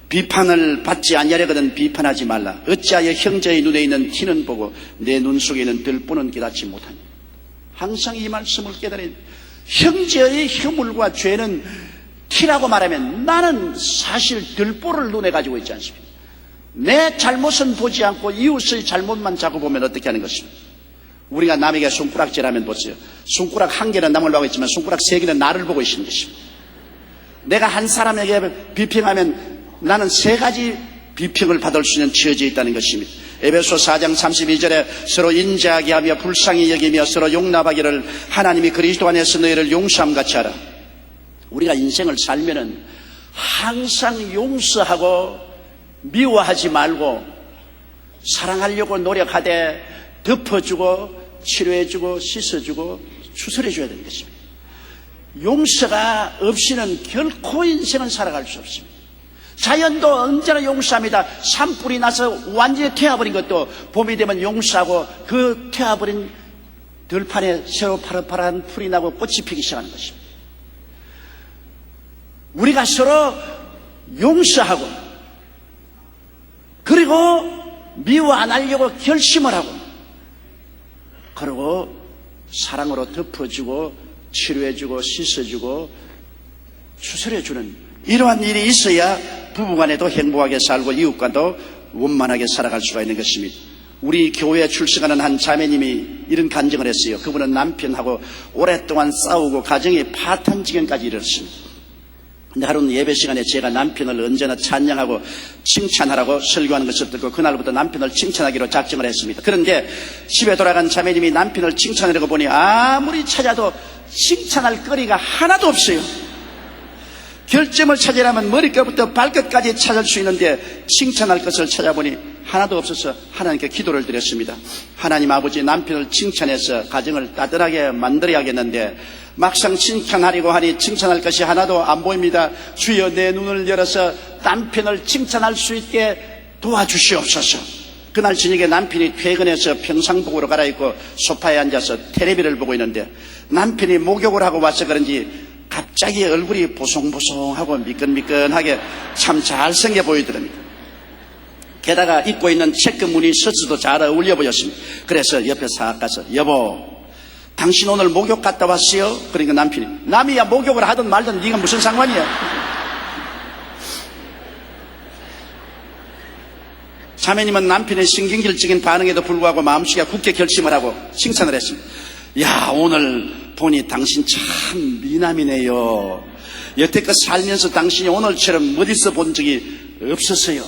비판을 받지 아니하려거든 비판하지 말라. 어찌하여 형제의 눈에 있는 티는 보고 내 눈 속에 있는 들보는 깨닫지 못하니. 항상 이 말씀을 깨달아야 됩니다. 형제의 허물과 죄는 티라고 말하면 나는 사실 들보를 눈에 가지고 있지 않습니까? 내 잘못은 보지 않고 이웃의 잘못만 자꾸 보면 어떻게 하는 것입니까? 우리가 남에게 손가락질하면 보세요. 손가락 한 개는 남을 보고 있지만 손가락 세 개는 나를 보고 있는 것입니다. 내가 한 사람에게 비평하면 나는 세 가지 비평을 받을 수 있는 처지에 있다는 것입니다. 에베소 4장 32절에 서로 인자하게 하며 불쌍히 여기며 서로 용납하기를 하나님이 그리스도 안에서 너희를 용서함 같이 하라. 우리가 인생을 살면은 항상 용서하고 미워하지 말고 사랑하려고 노력하되 덮어주고 치료해주고 씻어주고 추스려줘야 되는 것입니다. 용서가 없이는 결코 인생은 살아갈 수 없습니다. 자연도 언제나 용서합니다. 산불이 나서 완전히 태워버린 것도 봄이 되면 용서하고 그 태워버린 들판에 새로 파릇파릇한 풀이 나고 꽃이 피기 시작하는 것입니다. 우리가 서로 용서하고 그리고 미워 안 하려고 결심을 하고 그리고 사랑으로 덮어주고 치료해주고 씻어주고 추스려주는 이러한 일이 있어야 부부간에도 행복하게 살고 이웃과도 원만하게 살아갈 수가 있는 것입니다. 우리 교회에 출석하는 한 자매님이 이런 간증을 했어요. 그분은 남편하고 오랫동안 싸우고 가정이 파탄 지경까지 이르렀습니다. 근데 하루는 예배 시간에 제가 남편을 언제나 찬양하고 칭찬하라고 설교하는 것을 듣고 그날부터 남편을 칭찬하기로 작정을 했습니다. 그런데 집에 돌아간 자매님이 남편을 칭찬하려고 보니 아무리 찾아도 칭찬할 거리가 하나도 없어요. 결점을 찾으려면 머리끝부터 발끝까지 찾을 수 있는데 칭찬할 것을 찾아보니 하나도 없어서 하나님께 기도를 드렸습니다. 하나님 아버지, 남편을 칭찬해서 가정을 따뜻하게 만들어야겠는데 막상 칭찬하려고 하니 칭찬할 것이 하나도 안 보입니다. 주여 내 눈을 열어서 남편을 칭찬할 수 있게 도와주시옵소서. 그날 저녁에 남편이 퇴근해서 평상복으로 갈아입고 소파에 앉아서 텔레비를 보고 있는데 남편이 목욕을 하고 와서 그런지 갑자기 얼굴이 보송보송하고 미끈미끈하게 참 잘생겨 보이더랍니다. 게다가 입고 있는 체크무늬 셔츠도 잘 어울려 보였습니다. 그래서 옆에 싹 가서 여보, 당신 오늘 목욕 갔다 왔어요? 그러니까 남편이 남이야 목욕을 하든 말든 네가 무슨 상관이야. 자매님은 남편의 신경질적인 반응에도 불구하고 마음속에 굳게 결심을 하고 칭찬을 했습니다. 야, 오늘 보니 당신 참 미남이네요. 여태껏 살면서 당신이 오늘처럼 어디서 본 적이 없었어요.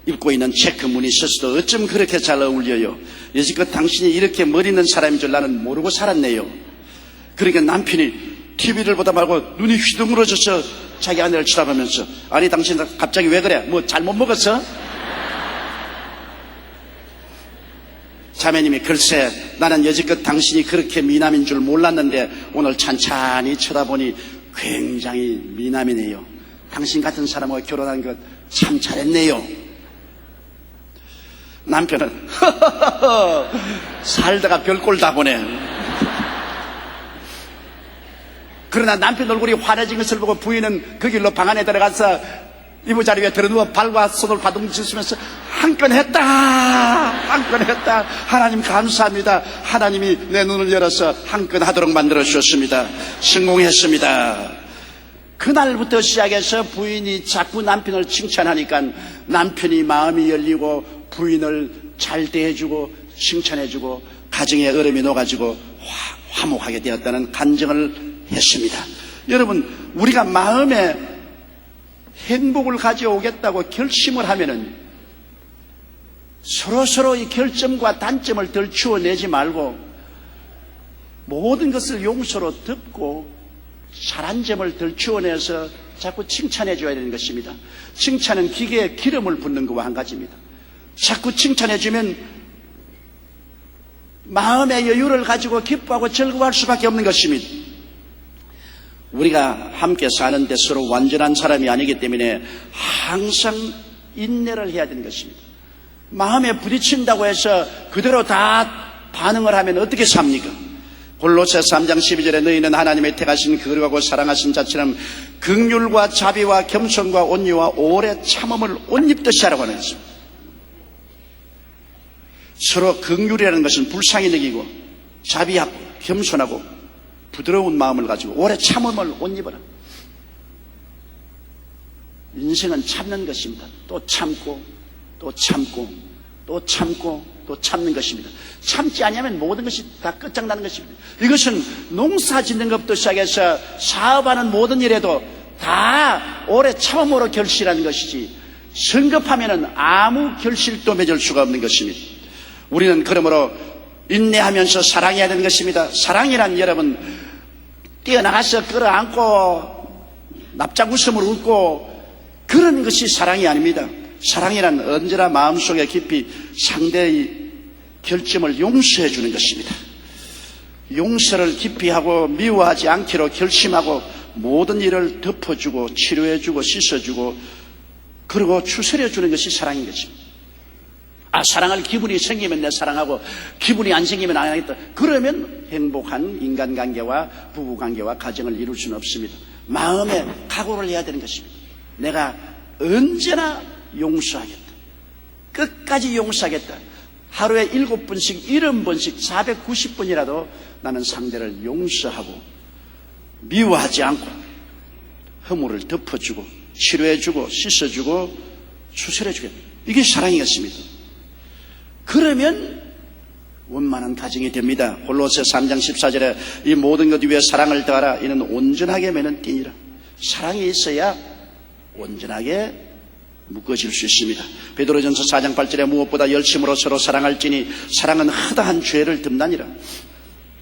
입고 있는 체크 무늬 셔츠도 어쩜 그렇게 잘 어울려요. 여지껏 당신이 이렇게 머리 있는 사람인 줄 나는 모르고 살았네요. 그러니까 남편이 TV를 보다 말고 눈이 휘둥그러져서 자기 아내를 쳐다보면서 아니 당신 갑자기 왜 그래? 뭐 잘못 먹었어? 자매님이 글쎄 나는 여지껏 당신이 그렇게 미남인 줄 몰랐는데 오늘 찬찬히 쳐다보니 굉장히 미남이네요. 당신 같은 사람하고 결혼한 것 참 잘했네요. 남편은 살다가 별꼴 다 보네. 그러나 남편 얼굴이 환해진 것을 보고 부인은 그 길로 방 안에 들어가서 이부자리 위에 들어누워 발과 손을 바둥치면서 한 건 했다, 한 건 했다. 하나님 감사합니다. 하나님이 내 눈을 열어서 한 건 하도록 만들어 주셨습니다. 성공했습니다. 그날부터 시작해서 부인이 자꾸 남편을 칭찬하니까 남편이 마음이 열리고 부인을 잘 대해주고 칭찬해주고 가정의 얼음이 녹아지고 화목하게 되었다는 간증을 했습니다. 여러분, 우리가 마음에 행복을 가져오겠다고 결심을 하면은 서로 이 결점과 단점을 덜추어내지 말고 모든 것을 용서로 덮고 잘한 점을 덜추어내서 자꾸 칭찬해 줘야 되는 것입니다. 칭찬은 기계에 기름을 붓는 것과 한 가지입니다. 자꾸 칭찬해 주면 마음의 여유를 가지고 기뻐하고 즐거워할 수밖에 없는 것입니다. 우리가 함께 사는데 서로 완전한 사람이 아니기 때문에 항상 인내를 해야 되는 것입니다. 마음에 부딪힌다고 해서 그대로 다 반응을 하면 어떻게 삽니까? 골로새 3장 12절에 너희는 하나님의 택하신 거룩하고 사랑하신 자처럼 긍휼과 자비와 겸손과 온유와 오래 참음을 옷 입듯이 하라고 하는 것입니다. 서로 긍휼이라는 것은 불쌍히 여기고 자비하고 겸손하고 부드러운 마음을 가지고 오래 참음을 옷 입어라. 인생은 참는 것입니다. 또 참고 또 참고 또 참고 또 참는 것입니다. 참지 않으면 모든 것이 다 끝장나는 것입니다. 이것은 농사 짓는 것부터 시작해서 사업하는 모든 일에도 다 오래 참음으로 결실하는 것이지 성급하면 아무 결실도 맺을 수가 없는 것입니다. 우리는 그러므로 인내하면서 사랑해야 되는 것입니다. 사랑이란 여러분 뛰어나가서 끌어안고 납작 웃음을 웃고 그런 것이 사랑이 아닙니다. 사랑이란 언제나 마음속에 깊이 상대의 결점을 용서해 주는 것입니다. 용서를 깊이 하고 미워하지 않기로 결심하고 모든 일을 덮어주고 치료해주고 씻어주고 그리고 추스려 주는 것이 사랑인 것입니다. 사랑할 기분이 생기면 내 사랑하고 기분이 안 생기면 안 하겠다. 그러면 행복한 인간관계와 부부관계와 가정을 이룰 수는 없습니다. 마음에 각오를 해야 되는 것입니다. 내가 언제나 용서하겠다. 끝까지 용서하겠다. 하루에 7번씩 70번씩 490번이라도 나는 상대를 용서하고 미워하지 않고 허물을 덮어주고 치료해주고 씻어주고 추스려주겠다. 이게 사랑이겠습니다. 그러면 원만한 가정이 됩니다. 골로새 3장 14절에 이 모든 것 위에 사랑을 더하라. 이는 온전하게 매는 띠니라. 사랑이 있어야 온전하게 묶어질 수 있습니다. 베드로전서 4장 8절에 무엇보다 열심으로 서로 사랑할지니 사랑은 허다한 죄를 덮나니라.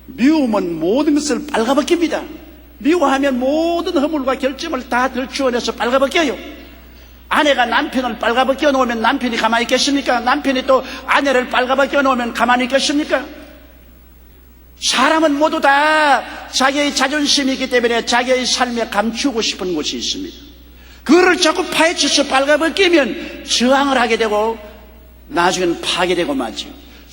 미움은 모든 것을 빨가벗깁니다. 미워하면 모든 허물과 결점을 다 들추어내서 빨가벗겨요. 아내가 남편을 빨가벗겨 놓으면 남편이 가만히 있겠습니까? 남편이 또 아내를 빨가벗겨 놓으면 가만히 있겠습니까? 사람은 모두 다 자기의 자존심이 있기 때문에 자기의 삶에 감추고 싶은 곳이 있습니다. 그거를 자꾸 파헤쳐서 빨가벗기면 저항을 하게 되고 나중에는 파괴되고 마죠.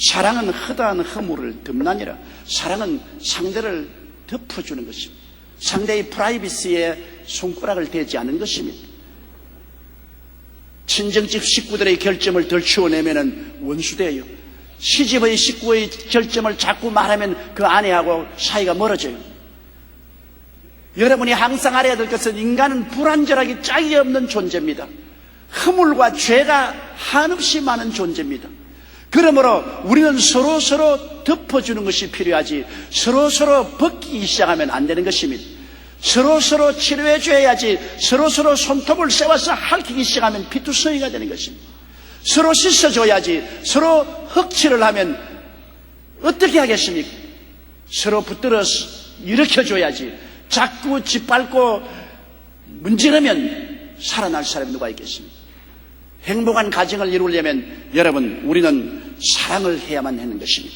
사랑은 허다한 허물을 덮나니라. 사랑은 상대를 덮어주는 것입니다. 상대의 프라이버시에 손가락을 대지 않는 것입니다. 친정집 식구들의 결점을 덜치워내면 원수돼요. 시집의 식구의 결점을 자꾸 말하면 그 아내하고 사이가 멀어져요. 여러분이 항상 알아야 될 것은 인간은 불완전하기 짝이 없는 존재입니다. 허물과 죄가 한없이 많은 존재입니다. 그러므로 우리는 서로 덮어주는 것이 필요하지 서로 벗기기 시작하면 안 되는 것입니다. 서로 치료해 줘야지 서로 손톱을 세워서 핥히기 시작하면 피투성이가 되는 것입니다. 서로 씻어줘야지 서로 흑칠을 하면 어떻게 하겠습니까? 서로 붙들어서 일으켜줘야지 자꾸 짓밟고 문지르면 살아날 사람이 누가 있겠습니까? 행복한 가정을 이루려면 여러분 우리는 사랑을 해야만 하는 것입니다.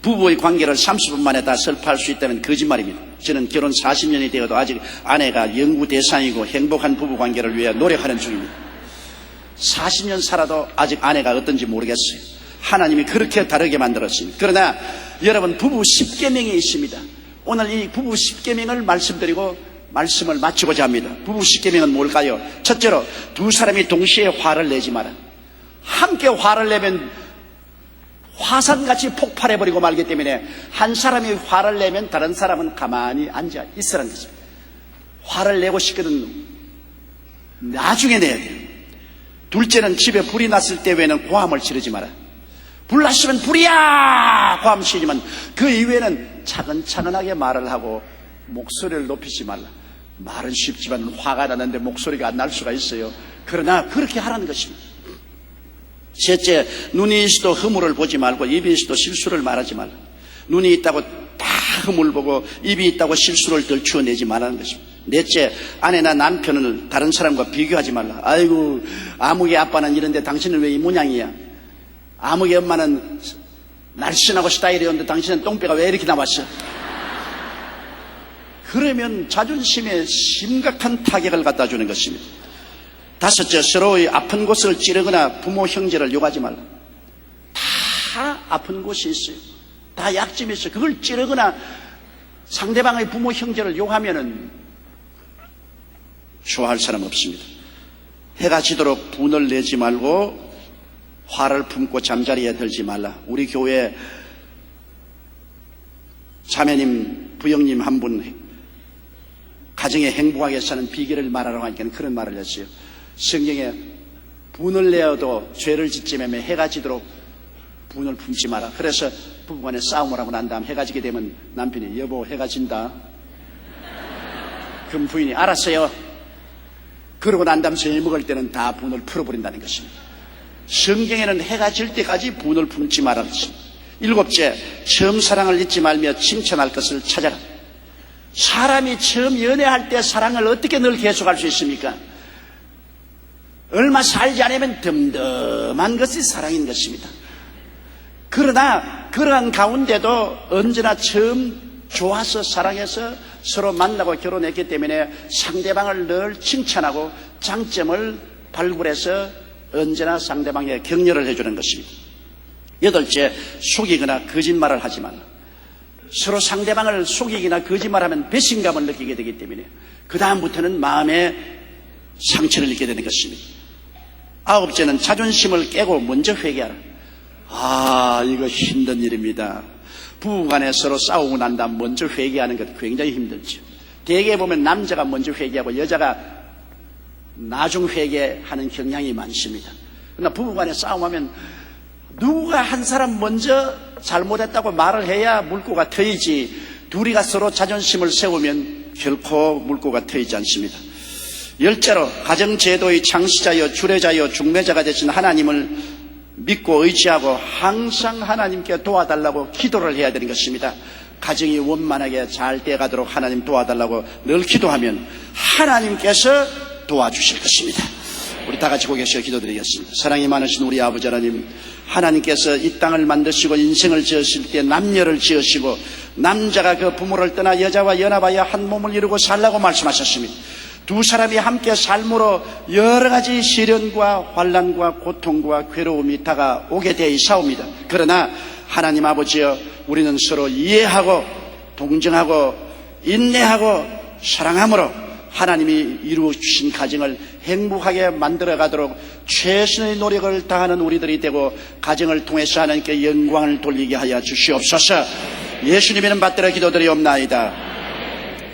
부부의 관계를 30분 만에 다 설파할 수 있다면 거짓말입니다. 저는 결혼 40년이 되어도 아직 아내가 연구 대상이고 행복한 부부 관계를 위해 노력하는 중입니다. 40년 살아도 아직 아내가 어떤지 모르겠어요. 하나님이 그렇게 다르게 만들었습니다. 그러나 여러분 부부 10계명이 있습니다. 오늘 이 부부 10계명을 말씀드리고 말씀을 마치고자 합니다. 부부 10계명은 뭘까요? 첫째로 두 사람이 동시에 화를 내지 마라. 함께 화를 내면 화산같이 폭발해버리고 말기 때문에 한 사람이 화를 내면 다른 사람은 가만히 앉아 있으라는 것입니다. 화를 내고 싶거든 나중에 내야 돼요. 둘째는 집에 불이 났을 때 외에는 고함을 지르지 마라. 불 났으면 불이야! 고함 치지만 그 이외에는 차근차근하게 말을 하고 목소리를 높이지 말라. 말은 쉽지만 화가 나는데 목소리가 안 날 수가 있어요. 그러나 그렇게 하라는 것입니다. 셋째, 눈이 있어도 허물을 보지 말고 입이 있어도 실수를 말하지 말라. 눈이 있다고 다 허물 보고 입이 있다고 실수를 덜추어내지 말라는 것입니다. 넷째, 아내나 남편을 다른 사람과 비교하지 말라. 아이고 아무개 아빠는 이런데 당신은 왜 이 모양이야? 아무개 엄마는 날씬하고 스타일이었는데 당신은 똥배가 왜 이렇게 나왔어? 그러면 자존심에 심각한 타격을 갖다 주는 것입니다. 다섯째, 서로의 아픈 곳을 찌르거나 부모 형제를 욕하지 말라. 다 아픈 곳이 있어요. 다 약점이 있어요. 그걸 찌르거나 상대방의 부모 형제를 욕하면은 좋아할 사람 없습니다. 해가 지도록 분을 내지 말고 화를 품고 잠자리에 들지 말라. 우리 교회 자매님, 부형님 한 분 가정에 행복하게 사는 비결을 말하라고 하니까 그런 말을 했어요. 성경에 분을 내어도 죄를 짓지 말며 해가 지도록 분을 품지 마라. 그래서 부부간에 싸움을 하고 난 다음 해가 지게 되면 남편이 여보 해가 진다. 그럼 부인이 알았어요. 그러고 난 다음 저녁 먹을 때는 다 분을 풀어버린다는 것입니다. 성경에는 해가 질 때까지 분을 품지 말라. 일곱째, 처음 사랑을 잊지 말며 칭찬할 것을 찾아라. 사람이 처음 연애할 때 사랑을 어떻게 늘 계속할 수 있습니까? 얼마 살지 않으면 덤덤한 것이 사랑인 것입니다. 그러나 그러한 가운데도 언제나 처음 좋아서 사랑해서 서로 만나고 결혼했기 때문에 상대방을 늘 칭찬하고 장점을 발굴해서 언제나 상대방에 격려를 해주는 것입니다. 여덟째, 속이거나 거짓말을 하지 말라. 서로 상대방을 속이거나 거짓말하면 배신감을 느끼게 되기 때문에 그 다음부터는 마음에 상처를 입게 되는 것입니다. 아홉째는 자존심을 깨고 먼저 회개하라. 이거 힘든 일입니다. 부부간에 서로 싸우고 난 다음 먼저 회개하는 것 굉장히 힘들죠. 대개 보면 남자가 먼저 회개하고 여자가 나중 회개하는 경향이 많습니다. 그러나 부부간에 싸움하면 누가 한 사람 먼저 잘못했다고 말을 해야 물꼬가 트이지, 둘이가 서로 자존심을 세우면 결코 물꼬가 트이지 않습니다. 열째로 가정제도의 창시자여 주례자여 중매자가 되신 하나님을 믿고 의지하고 항상 하나님께 도와달라고 기도를 해야 되는 것입니다. 가정이 원만하게 잘 돼가도록 하나님 도와달라고 늘 기도하면 하나님께서 도와주실 것입니다. 우리 다 같이 고개 숙여 기도드리겠습니다. 사랑이 많으신 우리 아버지 하나님, 하나님께서 이 땅을 만드시고 인생을 지으실 때 남녀를 지으시고 남자가 그 부모를 떠나 여자와 연합하여 한 몸을 이루고 살라고 말씀하셨습니다. 두 사람이 함께 삶으로 여러 가지 시련과 환난과 고통과 괴로움이 다가오게 되어 있사옵니다. 그러나 하나님 아버지여, 우리는 서로 이해하고 동정하고 인내하고 사랑함으로 하나님이 이루어주신 가정을 행복하게 만들어가도록 최선의 노력을 다하는 우리들이 되고 가정을 통해서 하나님께 영광을 돌리게 하여 주시옵소서. 예수님 이름 받들어 기도드리옵나이다.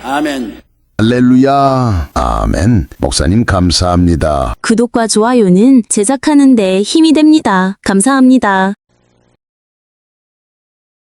아멘. 할렐루야. 아멘. 목사님 감사합니다. 구독과 좋아요는 제작하는 데 힘이 됩니다. 감사합니다.